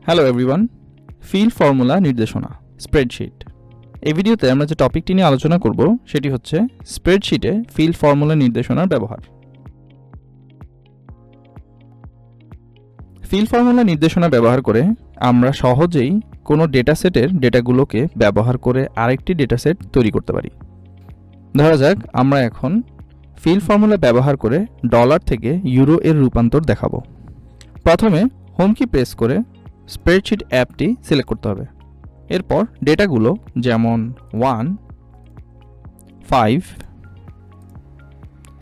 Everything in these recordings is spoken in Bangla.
হ্যালো এভরিওয়ান, ফিল ফর্মুলা নির্দেশনা স্প্রেডশিট। এই ভিডিওতে আমরা যে টপিকটি নিয়ে আলোচনা করব সেটি হচ্ছে স্প্রেডশিটে ফিল ফর্মুলা নির্দেশনার ব্যবহার। ফিল ফর্মুলা নির্দেশনা ব্যবহার করে আমরা সহজেই কোনো ডেটাসেটের ডেটাগুলোকে ব্যবহার করে আরেকটি ডেটাসেট তৈরি করতে পারি। ধরা যাক আমরা এখন ফিল ফর্মুলা ব্যবহার করে ডলার থেকে ইউরো এর রূপান্তর দেখাবো। প্রথমে হোম কি প্রেস করে স্প্রেডশিট অ্যাপটি সিলেক্ট করতে হবে। এরপর ডেটাগুলো যেমন 1, 5,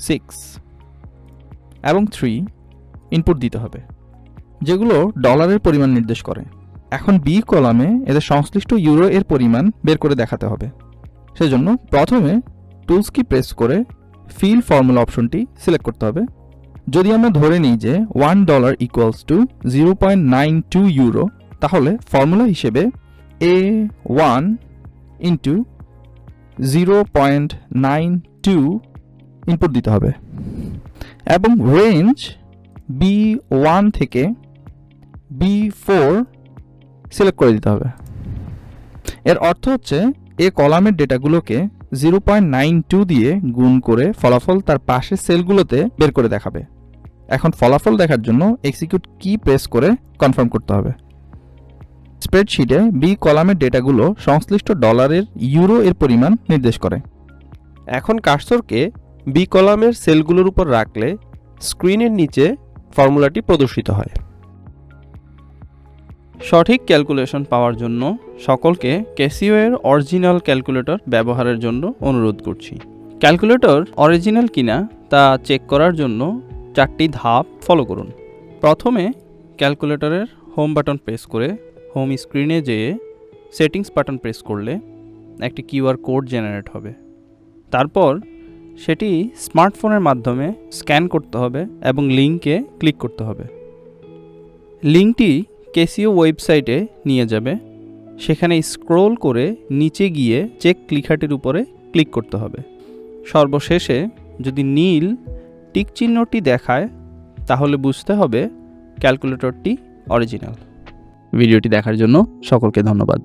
6 এবং 3 ইনপুট দিতে হবে, যেগুলো ডলারের পরিমাণ নির্দেশ করে। এখন বি কলামে এদের সংশ্লিষ্ট ইউরো এর পরিমাণ বের করে দেখাতে হবে। সেজন্য প্রথমে টুলস কি প্রেস করে ফিল ফর্মুলা অপশনটি সিলেক্ট করতে হবে। যদি আমরা ধরে নিই যে $1 ইকুয়ালস টু 0.92 ইউরো, তাহলে ফর্মুলা হিসেবে A1 ইন্টু 0.92 ইনপুট দিতে হবে এবং রেঞ্জ B1 থেকে B4 সিলেক্ট করে দিতে হবে। এর অর্থ হচ্ছে এ কলামের ডেটাগুলোকে 0.92 দিয়ে গুণ করে ফলাফল তার পাশের সেলগুলোতে বের করে দেখাবে। এখন ফলাফল দেখার জন্য এক্সিকিউট কি প্রেস করে কনফার্ম করতে হবে। স্প্রেডশিটে বি কলামের ডেটাগুলো সংশ্লিষ্ট ডলারের ইউরো এর পরিমাণ নির্দেশ করে। এখন কার্সরকে বি কলামের সেলগুলোর উপর রাখলে স্ক্রিনের নিচে ফর্মুলাটি প্রদর্শিত হয়। সঠিক ক্যালকুলেশন পাওয়ার জন্য সকলকে ক্যাসিও এর অরিজিনাল ক্যালকুলেটর ব্যবহারের জন্য অনুরোধ করছি। ক্যালকুলেটর অরিজিনাল কিনা তা চেক করার জন্য 4টি ধাপ ফলো করুন। প্রথমে ক্যালকুলেটরের হোম বাটন প্রেস করে হোম স্ক্রিনে যেয়ে সেটিংস বাটন প্রেস করলে একটি কিউআর কোড জেনারেট হবে। তারপর সেটি স্মার্টফোনের মাধ্যমে স্ক্যান করতে হবে এবং লিঙ্কে ক্লিক করতে হবে। লিঙ্কটি ক্যাসিও ওয়েবসাইটে নিয়ে যাবে। সেখানে স্ক্রোল করে নিচে গিয়ে চেক লেখাটির উপরে ক্লিক করতে হবে। সর্বশেষে যদি নীল টিক চিহ্নটি দেখায় তাহলে বুঝতে হবে ক্যালকুলেটরটি অরিজিনাল। ভিডিওটি দেখার জন্য সকলকে ধন্যবাদ।